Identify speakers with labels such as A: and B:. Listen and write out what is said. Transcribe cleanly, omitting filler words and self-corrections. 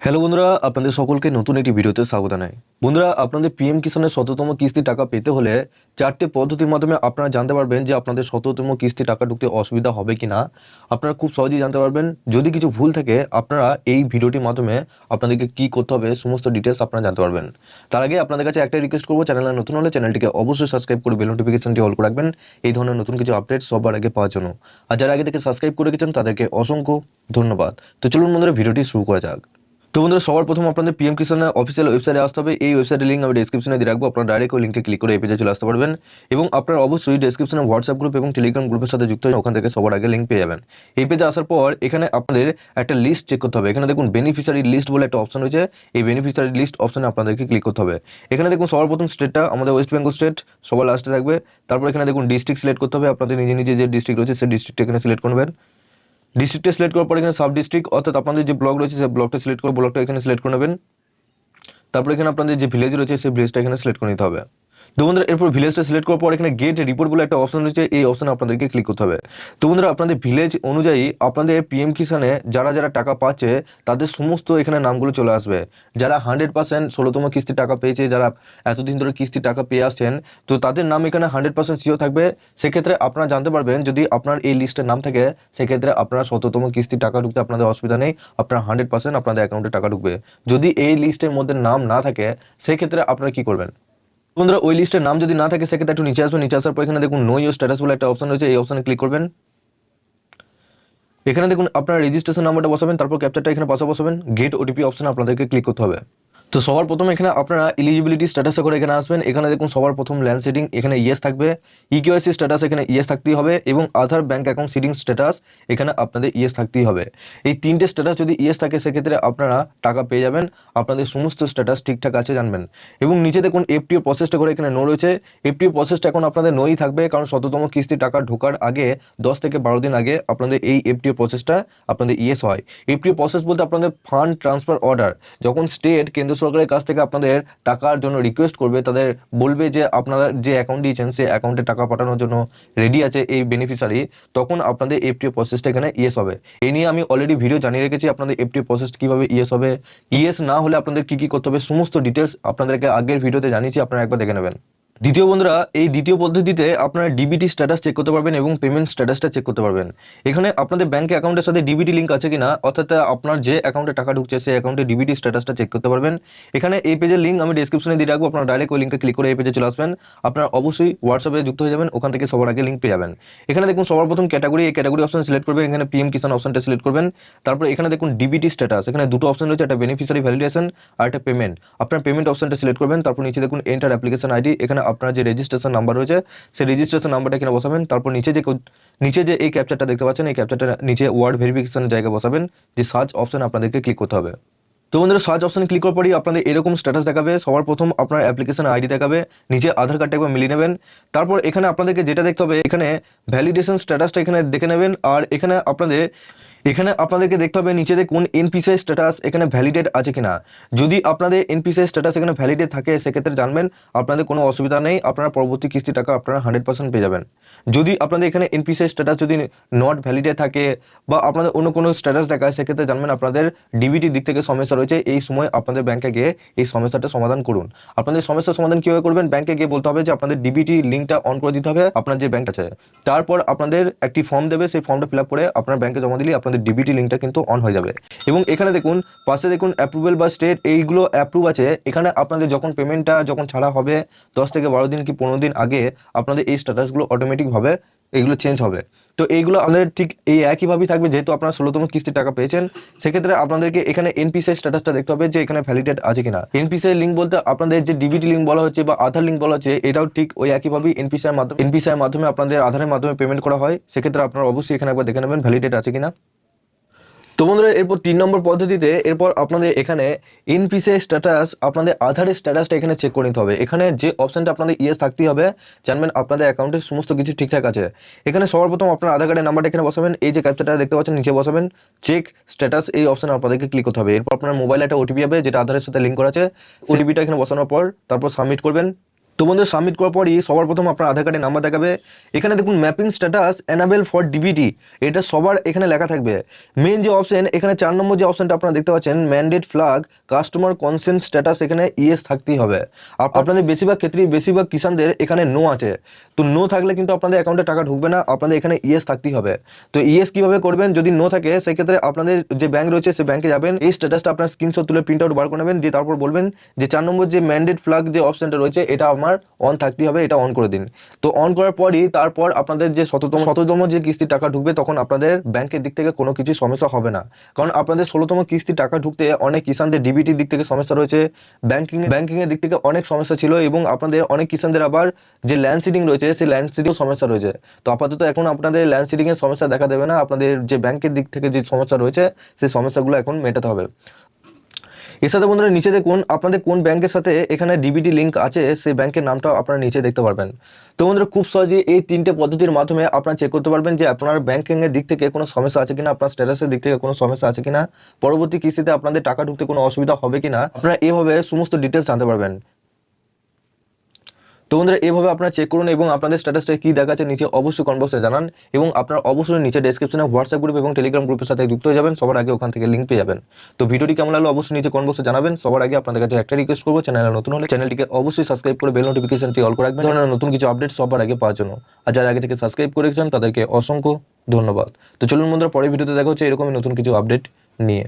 A: Hello বন্ধুরা, আপনাদের সকলকে নতুন একটি ভিডিওতে স্বাগত জানাই। বন্ধুরা, আপনাদের পিএম কিষাণের ১৭তম কিস্তি টাকা পেতে হলে ৪টে পদ্ধতির মাধ্যমে আপনারা জানতে পারবেন যে আপনাদের ১৭তম কিস্তি টাকা ঢুকতে অসুবিধা হবে কিনা। আপনারা খুব সহজেই জানতে পারবেন। যদি কিছু ভুল থাকে আপনারা এই ভিডিওটির মাধ্যমে আপনাদেরকে কি করতে হবে সমস্ত ডিটেলস আপনারা জানতে পারবেন। তার আগে আপনাদের কাছে একটাই রিকোয়েস্ট করবো, চ্যানেলে নতুন হলে চ্যানেলটিকে অবশ্যই সাবস্ক্রাইব করে বেল নোটিফিকেশনটি অল করে রাখবেন এই ধরনের নতুন কিছু আপডেট সবার আগে পাওয়ার জন্য। আর যারা আগে থেকে সাবস্ক্রাইব করে রেখেছেন তাদেরকে অসংখ্য ধন্যবাদ। তো চলুন বন্ধুরা, ভিডিওটি শুরু করা যাক। তো বন্ধুরা, সবার প্রথম আপনাদের পিএম কিষাণের অফিসিয়াল ওয়েবসাইটে আসতে হবে। এই ওয়েবসাইটের লিঙ্ক আমি ডেসক্রিপশনে দিয়ে রাখবো, আপনারা ডাইরেক্ট ওই লিঙ্কে ক্লিক করে এই পেজে চলে আসতে পারবেন। এবং আপনারা অবশ্যই ডেসক্রিপশনে হোয়াটসঅ্যাপ গ্রুপ এবং টেলিগ্রাম গ্রুপের সাথে যুক্ত হয়ে ওখান থেকে সবার আগে লিঙ্ক পেয়ে যাবেন। এই পেজে আসার পর এখানে আপনাদের একটা লিস্ট চেক করতে হবে। এখানে দেখুন বেনিফিশিয়ারি লিস্ট বলে একটা অপশন রয়েছে। এই বেনিফিশিয়ারি লিস্ট অপশনে আপনাদেরকে ক্লিক করতে হবে। এখানে দেখুন সবার প্রথম স্টেটটা আমাদের ওয়েস্ট বেঙ্গল স্টেট সবার লাস্টে থাকবে। তারপর এখানে দেখুন ডিস্ট্রিক্ট সিলেক্ট করতে হবে। আপনাদের নিজে নিজে যে ডিস্ট্রিক্ট রয়েছে সেই ডিস্ট্রিক্টটা এখানে সিলেক্ট করবেন। ডিস্ট্রিক্টে সিলেক্ট করার পর এখানে সাব ডিস্ট্রিক্ট অর্থাৎ আপনাদের যে ব্লক রয়েছে সেই ব্লকটা সিলেক্ট করে ব্লকটা এখানে সিলেক্ট করে নেবেন। তারপর এখানে আপনাদের যে ভিলেজ রয়েছে সেই ভিলেজটা এখানে সিলেক্ট করে নিতে হবে। তো বন্ধুরা, এরপর ভিলেজটা সিলেক্ট করার পর এখানে গেট রিপোর্ট বলে একটা অপশন রয়েছে, এই অপশনে আপনাদেরকে ক্লিক করতে হবে। তো বন্ধুরা, আপনাদের ভিলেজ অনুযায়ী আপনাদের পিএম কিষাণে যারা যারা টাকা পাচ্ছে তাদের সমস্ত এখানে নামগুলো চলে আসবে। যারা 100% 16তম কিস্তি টাকা পেয়েছে, যারা এতদিন ধরে কিস্তি টাকা পেয়ে আসছেন, তো তাদের নাম এখানে 100% সিওর থাকবে। সেক্ষেত্রে আপনারা জানতে পারবেন যদি আপনার এই লিস্টের নাম থাকে, সেক্ষেত্রে আপনারা 17তম কিস্তি টাকা ঢুকতে আপনাদের অসুবিধা নেই। আপনার 100% আপনাদের অ্যাকাউন্টে টাকা ঢুকবে। যদি এই লিস্টের মধ্যে নাম না থাকে সেক্ষেত্রে আপনারা কি করবেন? বন্ধুরা, ওই লিস্টের নাম যদি না থাকে সেক্ষেত্রে একটু নিচে আসবেন। নিচে আসার পর এখানে দেখুন নো ইওর স্ট্যাটাস বলে একটা অপশন রয়েছে, এই অপশনে ক্লিক করবেন। এখানে দেখুন আপনার রেজিস্ট্রেশন নাম্বারটা বসাবেন, তারপর ক্যাপচারটা এখানে পাশে বসাবেন। গেট ওটিপি অপশনে আপনাদেরকে ক্লিক করতে হবে। তো সবার প্রথমে এখানে আপনারা এলিজিবিলিটি স্ট্যাটাসে করে এখানে আসবেন। এখানে দেখুন সবার প্রথম ল্যান্ড সিটিং এখানে ইয়েস থাকবে, ইকিউআইসি স্ট্যাটাস এখানে ইয়েস থাকতেই হবে এবং আধার ব্যাংক অ্যাকাউন্ট সিটিং স্ট্যাটাস এখানে আপনাদের ইয়েস থাকতেই হবে। এই তিনটে স্ট্যাটাস যদি ইয়েস থাকে সেক্ষেত্রে আপনারা টাকা পেয়ে যাবেন। আপনাদের সমস্ত স্ট্যাটাস ঠিকঠাক আছে জানবেন। এবং নিচে দেখুন এফটিও প্রসেসটা করে এখানে নো রয়েছে। এফটিও প্রসেসটা এখন আপনাদের নোই থাকবে, কারণ 17তম কিস্তি টাকা ঢোকার আগে 10 থেকে 12 দিন আগে আপনাদের এই এফটিও প্রসেসটা আপনাদের ইয়েস হয়। এফটিও প্রসেস বলতে আপনাদের ফান্ড ট্রান্সফার অর্ডার, যখন স্টেট কেন্দ্র সরকারের কাছ থেকে আপনাদের টাকার জন্য রিকোয়েস্ট করবে, তাদের বলবে যে আপনারা যে অ্যাকাউন্ট দিয়েছেন সেই অ্যাকাউন্টে টাকা পাঠানোর জন্য রেডি আছে এই বেনিফিশিয়ারি, তখন আপনাদের এফটিও প্রসেসটা এখানে ইয়েস হবে। এই নিয়ে আমি অলরেডি ভিডিও জানিয়ে রেখেছি আপনাদের এফটিও প্রসেস কিভাবে ইয়েস হবে, ইয়েস না হলে আপনাদের কি কি করতে হবে সমস্ত ডিটেলস আপনাদেরকে আগের ভিডিওতে জানিয়েছি, আপনারা একবার দেখে নেবেন। দ্বিতীয় বন্ধুরা, এই দ্বিতীয় পদ্ধতিতে আপনারা ডিবিটি স্ট্যাটাস চেক করতে পারবেন এবং পেমেন্ট স্ট্যাটাসটা চেক করতে পারবেন। এখানে আপনাদের ব্যাংক অ্যাকাউন্টের সাথে ডিবিটি লিঙ্ক আছে কিনা, অর্থাৎ আপনার যে অ্যাকাউন্টে টাকা ঢুকছে সেই অ্যাকাউন্টে ডিবিটি স্ট্যাটাসটা চেক করতে পারবেন। এখানে এই পেজের লিঙ্ক আমি ডেসক্রিপশনে দিয়ে রাখবো, আপনারা ডাইরেক্ট ওই লিঙ্কে ক্লিক করে এই পেজে চলে আসবেন। আপনারা অবশ্যই হোয়াটসঅ্যাপে যুক্ত হয়ে যাবেন, ওখান থেকে সবার আগে লিঙ্ক পেয়ে যাবেন। এখানে দেখুন সবার প্রথম ক্যাটাগরি, এই ক্যাটাগরি অপশন সিলেক্ট করবেন। এখানে পিএম কিষাণ অপশনটা সিলেক্ট করবেন। তারপর এখানে দেখুন ডিবিটি স্ট্যাটাস, এখানে দুটো অপশন রয়েছে, একটা বেনিফিশিয়ারি ভ্যালিডেশন আর একটা পেমেন্ট। আপনার পেমেন্ট অপশনটা সিলেক্ট করবেন। তারপর নিচে দেখুন এন্টার অ্যাপ্লিকেশন আইডি, এখানে আপনার যে রেজিস্ট্রেশন নাম্বার রয়েছে সেই রেজিস্ট্রেশন নাম্বারটা এখানে বসাবেন। তারপর নিচে যে এই ক্যাপচারটা দেখতে পাচ্ছেন, এই ক্যাপচারটা নিচে ওয়ার্ড ভেরিফিকেশনের জায়গায় বসাবেন। যে সার্চ অপশন আপনাদেরকে ক্লিক করতে হবে। তো বন্ধুরা, সার্চ অপশনে ক্লিক করার পরই আপনাদের এরকম স্ট্যাটাস দেখাবে। সবার প্রথম আপনার অ্যাপ্লিকেশন আইডি দেখাবে, নিচে আধার কার্ডটা একবার মিলিয়ে নেবেন। তারপর এখানে আপনাদেরকে যেটা দেখতে হবে, এখানে ভ্যালিডেশন স্ট্যাটাসটা এখানে দেখে নেবেন। আর এখানে আপনাদেরকে দেখতে হবে নিচেতে কোন এনপিসিআই স্ট্যাটাস এখানে ভ্যালিডেট আছে কিনা। যদি আপনাদের এনপিসিআই স্ট্যাটাস এখানে ভ্যালিডেট থাকে সেক্ষেত্রে জানবেন আপনাদের কোনো অসুবিধা নেই, আপনারা পরবর্তী কিস্তি টাকা আপনারা 100% পেয়ে যাবেন। যদি আপনাদের এখানে এনপিসিআই স্ট্যাটাস যদি নট ভ্যালিডেট থাকে বা আপনাদের অন্য কোনো স্ট্যাটাস দেখায়, সেক্ষেত্রে জানবেন আপনাদের ডিবিটির দিক থেকে সমস্যা রয়েছে। এই সময় আপনাদের ব্যাংকে গিয়ে এই সমস্যাটা সমাধান করুন। আপনাদের সমস্যার সমাধান কীভাবে করবেন? ব্যাংকে গিয়ে বলতে হবে যে আপনাদের ডিবিটি লিঙ্কটা অন করে দিতে হবে আপনার যে ব্যাংক আছে। তারপর আপনাদের একটি ফর্ম দেবে, সেই ফর্মটা ফিল আপ করে আপনার ব্যাংকে জমা দিলে আপনাদের ডিবিটি লিঙ্কটা কিন্তু অন হয়ে যাবে। এবং এখানে দেখুন পাশে দেখুন অ্যাপ্রুভেল বা স্টেট, এইগুলো অ্যাপ্রুভ আছে। এখানে আপনাদের যখন পেমেন্টটা যখন ছাড়া হবে 10 থেকে 12 দিন কি 15 দিন আগে আপনাদের এই স্ট্যাটাসগুলো অটোমেটিকভাবে এইগুলো চেঞ্জ হবে। তো এইগুলো আপনাদের ঠিক এই একইভাবেই থাকবে, যেহেতু আপনারা 16তম কিস্তি টাকা পেয়েছেন। সেক্ষেত্রে আপনাদেরকে এখানে এনপিসিআই স্ট্যাটাসটা দেখতে হবে যে এখানে ভ্যালিডেট আছে কিনা। এনপিসিআই লিঙ্ক বলতে আপনাদের যে ডিবিটি লিঙ্ক বলা হচ্ছে বা আধার লিঙ্ক বলা হচ্ছে, এটাও ঠিক ওই একইভাবেই এনপিসিআই মাধ্যমে আপনাদের আধারের মাধ্যমে পেমেন্ট করা হয়। সেক্ষেত্রে আপনারা অবশ্যই এখানে একবার দেখে নেবেন ভ্যালিডেট আছে কিনা। তো বন্ধুরা, এরপর 3 নম্বর পদ্ধতিতে এরপর আপনাদের এখানে এনপিসিআই স্ট্যাটাস আপনাদের আধারের স্ট্যাটাসটা এখানে চেক করে নিতে হবে। এখানে যে অপশনটা আপনাদের ইয়েস থাকতেই হবে, জানবেন আপনাদের অ্যাকাউন্টে সমস্ত কিছু ঠিকঠাক আছে। এখানে সবার প্রথম আপনার আধার কার্ডের নাম্বারটা এখানে বসাবেন, এই যে ক্যাপচারটা দেখতে পাচ্ছেন নিচে বসাবেন। চেক স্ট্যাটাস এই অপশনে আপনাদেরকে ক্লিক করতে হবে। এরপর আপনার মোবাইলে একটা ওটিপি হবে যেটা আধারের সাথে লিঙ্ক করা আছে, ওটিপিটা এখানে বসানোর পর তারপর সাবমিট করবেন। তো বন্ধুরা সাবমিট করার পরই সবার প্রথম আপনার আধার কার্ডের নাম্বার দেখাবে। এখানে দেখুন mapping status enable for DBT, এটা সবার এখানে লেখা থাকবে। মেন যে অপশন এখানে 4 নম্বর যে অপশনটা আপনারা দেখতে পাচ্ছেন mandate flag customer consent status, এখানে ইয়েস থাকতেই হবে। আপনাদের বেশিরভাগ ক্ষেত্রে বেশিরভাগ কিষানদের এখানে নো আছে, তো নো থাকলে কিন্তু আপনাদের অ্যাকাউন্টে টাকা ঢুকবে না, আপনাদের এখানে ইয়েস থাকতেই হবে। তো ইয়েস কিভাবে করবেন, যদি নো থাকে সেক্ষেত্রে আপনাদের যে ব্যাংক রয়েছে সেই ব্যাংকে যাবেন, এই স্ট্যাটাসটা আপনার স্ক্রিনশট তুলে প্রিন্ট আউট বার করে নেবেন, দিয়ে তারপর বলবেন যে 4 নম্বর যে ম্যান্ডেট ফ্ল্যাগ যে অপশনটা রয়েছে এটা আমার অন থাকতেই হবে, এটা অন করে দিন। তো অন করার পরই তারপর আপনাদের যে শততম যে কিস্তির টাকা ঢুকবে তখন আপনাদের ব্যাংকের দিক থেকে কোনো কিছু সমস্যা হবে না, কারণ আপনাদের 16তম কিস্তির টাকা ঢুকতে অনেক কিষানদের ডিবিটির দিক থেকে সমস্যা রয়েছে, ব্যাংকিং এর দিক থেকে অনেক সমস্যা ছিল, এবং আপনাদের অনেক কিষানদের আবার যে ল্যান্ড সিডিং রয়েছে সেই ল্যান্ড সিডিং সমস্যা রয়েছে। তো আপাতত এখন আপনাদের ল্যান্ড সিডিং এর সমস্যা দেখা দেবে না, আপনাদের যে ব্যাংকের দিক থেকে যে সমস্যা রয়েছে সেই সমস্যাগুলো এখন মেটাতে হবে। এর সাথে বন্ধুরা নিচে দেখুন আপনাদের কোন ব্যাংকের সাথে এখানে ডিবিটি লিঙ্ক আছে সেই ব্যাংকের নামটা আপনারা নিচে দেখতে পারবেন। তো বন্ধুরা খুব সহজে এই 3টে পদ্ধতির মাধ্যমে আপনারা চেক করতে পারবেন যে আপনার ব্যাংকিং এর দিক থেকে কোনো সমস্যা আছে কিনা, আপনার স্ট্যাটাসের দিক থেকে কোনো সমস্যা আছে কিনা, পরবর্তী কিস্তিতে আপনাদের টাকা ঢুকতে কোনো অসুবিধা হবে কিনা, আপনারা এভাবে সমস্ত ডিটেলস জানতে পারবেন। তো বন্ধুরা এভাবে আপনারা চেক করুন এবং আপনাদের স্ট্যাটাসটা কি দেখাচ্ছে নিচে অবশ্যই কমেন্ট বক্সে জানান, এবং আপনারা অবশ্যই নিচে ডেসক্রিপশনে হোয়াটসঅ্যাপ গ্রুপ এবং টেলিগ্রাম গ্রুপের সাথে যুক্ত হয়ে যাবেন, সবার আগে ওখান থেকে লিঙ্ক পেয়ে যাবেন। তো ভিডিওটি কেমন লাগলো অবশ্যই নিচে কমেন্ট বক্সে জানাবেন। সবার আগে আপনাদের কাছে একটা রিকোয়েস্ট করবো, চ্যানেলে নতুন হলে চ্যানেলটিকে অবশ্যই সাবস্ক্রাইব করে বেল নোটিফিকেশনটি অল করে রাখবেন, ধরনের নতুন কিছু আপডেট সবার আগে পাওয়ার জন্য। আর যারা আগে থেকে সাবস্ক্রাইব করে রেখেছেন তাদেরকে অসংখ্য ধন্যবাদ। তো চলুন বন্ধুরা পরের ভিডিওতে দেখা হচ্ছে এরকমই নতুন কিছু আপডেট নিয়ে।